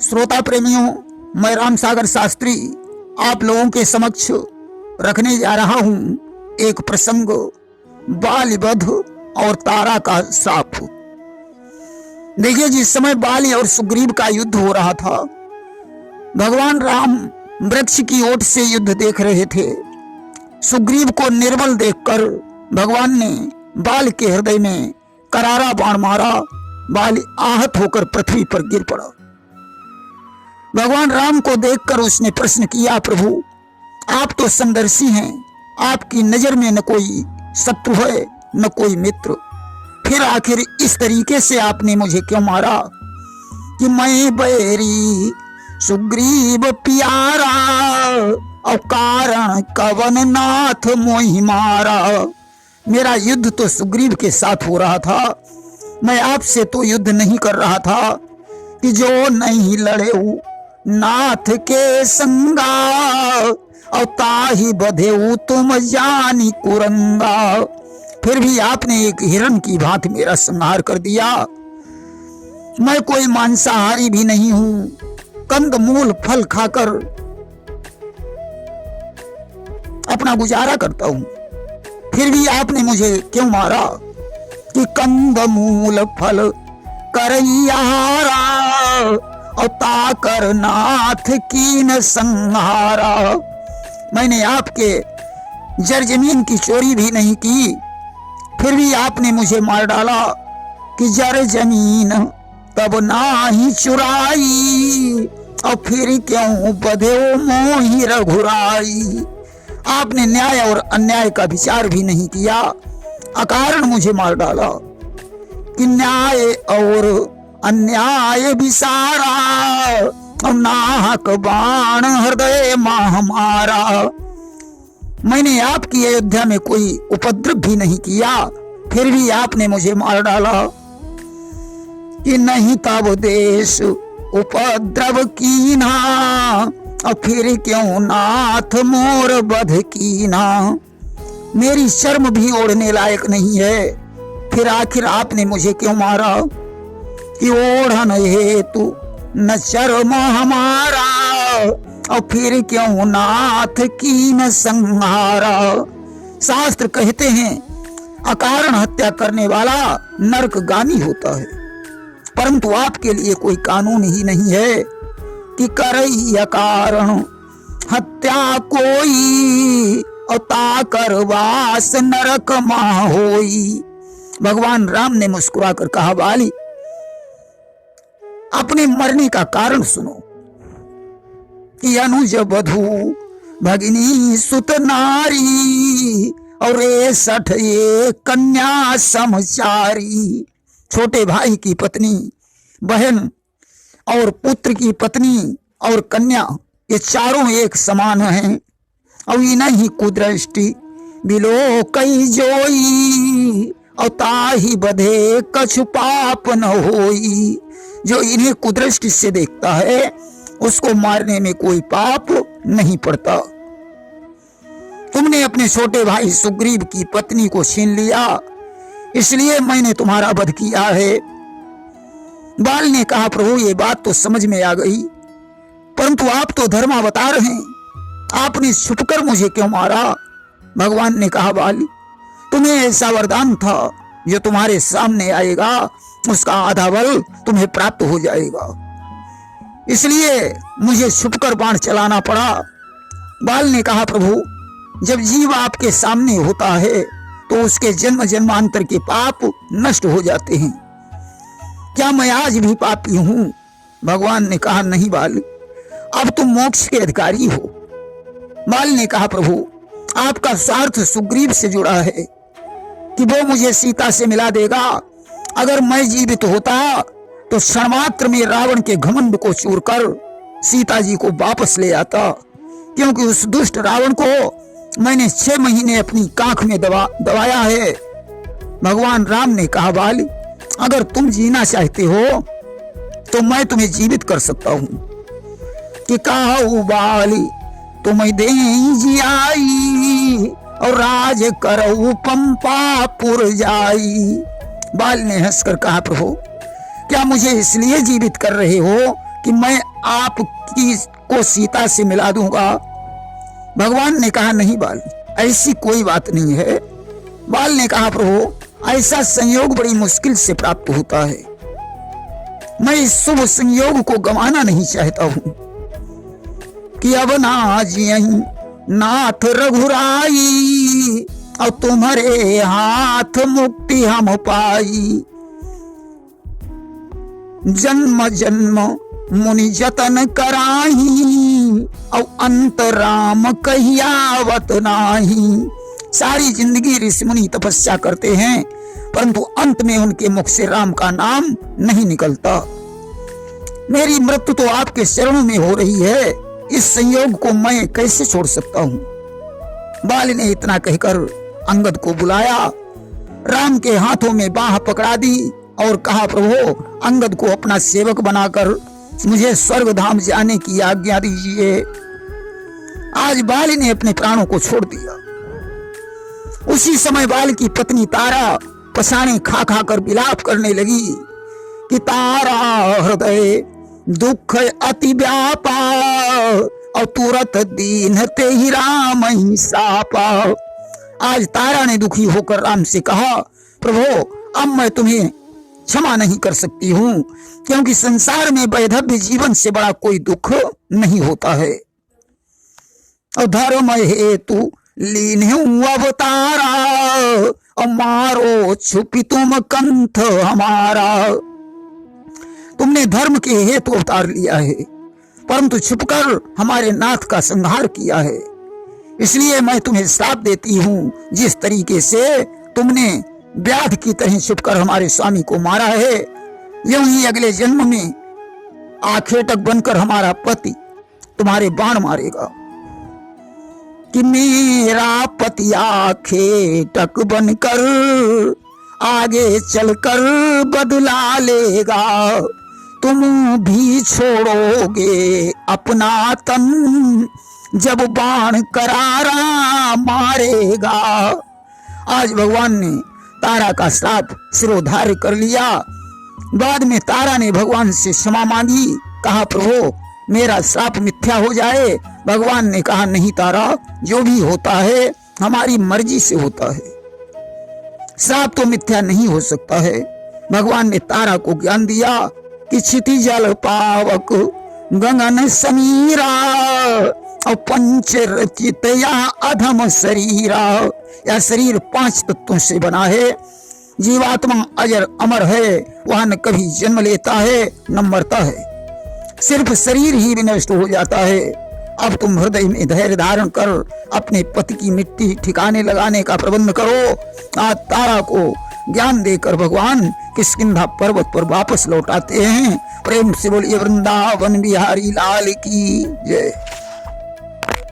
श्रोता प्रेमियों, मैं राम सागर शास्त्री आप लोगों के समक्ष रखने जा रहा हूं एक प्रसंग, बाली वध और तारा का श्राप। देखिए, जिस समय बाली और सुग्रीव का युद्ध हो रहा था, भगवान राम वृक्ष की ओट से युद्ध देख रहे थे। सुग्रीव को निर्बल देखकर भगवान ने बाल के हृदय में करारा बाण मारा। बाली आहत होकर पृथ्वी पर गिर पड़ा। भगवान राम को देखकर उसने प्रश्न किया, प्रभु आप तो समदर्शी हैं, आपकी नजर में न कोई शत्रु है न कोई मित्र, फिर आखिर इस तरीके से आपने मुझे क्यों मारा कि मैं बैरी सुग्रीव प्यारा और कारण कवन नाथ मोहि मारा। मेरा युद्ध तो सुग्रीव के साथ हो रहा था, मैं आपसे तो युद्ध नहीं कर रहा था कि जो नहीं लड़े नाथ के संगा और ताही बधेऊ तुम जानी कुरंगा। फिर भी आपने एक हिरण की भांति मेरा संहार कर दिया। मैं कोई मांसाहारी भी नहीं हूं, कंद मूल फल खाकर अपना गुजारा करता हूं, फिर भी आपने मुझे क्यों मारा कि कंद मूल फल करैयारा और ताकर नाथ कीन संहारा। मैंने आपके जर जमीन की चोरी भी नहीं की, फिर भी आपने मुझे मार डाला कि जर जमीन तब ना ही चुराई और फिर क्यों बधे मोहि रघुराई। आपने न्याय और अन्याय का विचार भी नहीं किया, अकारण मुझे मार डाला कि न्याय और अन्याय विसारा और नाहक बाण हृदय माह मारा। मैंने आपकी अयोध्या में कोई उपद्रव भी नहीं किया, फिर भी आपने मुझे मार डाला कि नहीं तब देश उपद्रव कीना और फिर क्यों नाथ मोर बध कीना। मेरी शर्म भी ओढ़ने लायक नहीं है, फिर आखिर आपने मुझे क्यों मारा कि ओढ़न हेतु न शर्म हमारा और फिर क्यों नाथ की न संहारा। शास्त्र कहते हैं अकारण हत्या करने वाला नरकगामी होता है, परंतु आपके लिए कोई कानून ही नहीं है कि करई अकारण हत्या कोई और ताकर वास नरक माह होई। भगवान राम ने मुस्कुराकर कहा, बाली अपने मरने का कारण सुनो कि अनुज बधू भगिनी सुत नारी और 61 ये कन्या समचारी। छोटे भाई की पत्नी, बहन और पुत्र की पत्नी और कन्या, ये चारों एक समान हैं और इन्हीं कुदृष्टि बिलो कई जोई और ताही बधे कछु पाप न होई। जो इन्हें कुदृष्टि से देखता है उसको मारने में कोई पाप नहीं पड़ता। तुमने अपने छोटे भाई सुग्रीव की पत्नी को छीन लिया, इसलिए मैंने तुम्हारा वध किया है। बाल ने कहा, प्रभु ये बात तो समझ में आ गई, परंतु आप तो धर्मावतार हैं, आपने छुपकर मुझे क्यों मारा। भगवान ने कहा, बाली तुम्हें ऐसा वरदान था, जो तुम्हारे सामने आएगा उसका आधा बल तुम्हें प्राप्त हो जाएगा, इसलिए मुझे छुपकर बाण चलाना पड़ा। बाल ने कहा, प्रभु जब जीव आपके सामने होता है तो उसके जन्म जन्मांतर के पाप नष्ट हो जाते हैं। क्या मैं आज भी पापी हूं? भगवान ने कहा, नहीं बाल, अब तुम मोक्ष के अधिकारी हो। बाल ने कहा, प्रभु आपका स्वार्थ सुग्रीव से जुड़ा है कि वो मुझे सीता से मिला देगा। अगर मैं जीवित होता तो क्षणमात्र में रावण के घमंड को चूर कर सीता जी को वापस ले आता, क्योंकि उस दुष्ट रावण को मैंने 6 महीने अपनी कांख में दबाया है। भगवान राम ने कहा, बाली अगर तुम जीना चाहते हो तो मैं तुम्हें जीवित कर सकता हूं कि कहू बाली तुम्हें दे जियाई और राज करऊ पंपापुर जाई। बाल ने हंसकर कहा, प्रभु क्या मुझे इसलिए जीवित कर रहे हो कि मैं आपकी को सीता से मिला दूंगा। भगवान ने कहा नहीं बाल, ऐसी कोई बात नहीं है। बाल ने कहा प्रभु ऐसा संयोग बड़ी मुश्किल से प्राप्त होता है, मैं इस शुभ संयोग को गंवाना नहीं चाहता हूं कि अब ना जियहीं नाथ रघुराई और तुम्हारे हाथ मुक्ति हम पाई। जन्म जन्म मुनि जतन कराही और अंत राम कहियावत नाही। सारी जिंदगी ऋषि मुनि तपस्या करते हैं परंतु अंत में उनके मुख से राम का नाम नहीं निकलता। मेरी मृत्यु तो आपके चरणों में हो रही है, इस संयोग को मैं कैसे छोड़ सकता हूं। बाल ने इतना कहकर अंगद को बुलाया, राम के हाथों में बाह पकड़ा दी और कहा प्रभु अंगद को अपना सेवक बनाकर मुझे स्वर्ग धाम जाने की आज्ञा दीजिए। आज बाल ने अपने प्राणों को छोड़ दिया। उसी समय बाल की पत्नी तारा पसाने खा खा कर विलाप करने लगी कि तारा हृदय दुख अति व्यापा और तुरत दीन ते ही राम ही सापा। आज तारा ने दुखी होकर राम से कहा प्रभु अब मैं तुम्हें क्षमा नहीं कर सकती हूं, क्योंकि संसार में वैधव्य जीवन से बड़ा कोई दुख नहीं होता है। और धर्म हेतु लीन अवतारा और मारो छुपी तुम कंठ हमारा। तुमने धर्म के हेतु अवतार लिया है परंतु छुपकर हमारे नाथ का संहार किया है, इसलिए मैं तुम्हें श्राप देती हूं। जिस तरीके से तुमने व्याध की तरह छुपकर हमारे स्वामी को मारा है, यूं ही अगले जन्म में आखेटक बनकर हमारा पति तुम्हारे बाण मारेगा। कि मेरा पति आखेटक बनकर आगे चलकर बदला लेगा, तुम भी छोड़ोगे अपना तन जब बाण करारा मारेगा। आज भगवान ने तारा का श्राप सिरोधार्य कर लिया। बाद में तारा ने भगवान से क्षमा मांगी, कहा प्रभु मेरा श्राप मिथ्या हो जाए। भगवान ने कहा नहीं तारा, जो भी होता है हमारी मर्जी से होता है, श्राप तो मिथ्या नहीं हो सकता है। भगवान ने तारा को ज्ञान दिया कि क्षिति जल पावक गगन समीरा और पंच रचित या अधम शरीरा। यह शरीर 5 तत्वों से बना है। जीवात्मा अजर अमर है, वह न कभी जन्म लेता है न मरता है, सिर्फ शरीर ही विनष्ट हो जाता है। अब तुम हृदय में धैर्य धारण कर अपने पति की मिट्टी ठिकाने लगाने का प्रबंध करो। आज तारा को ज्ञान देकर भगवान किष्किंधा पर्वत पर वापस लौटाते हैं। प्रेम से बोलिए वृंदावन बिहारी लाल की जय।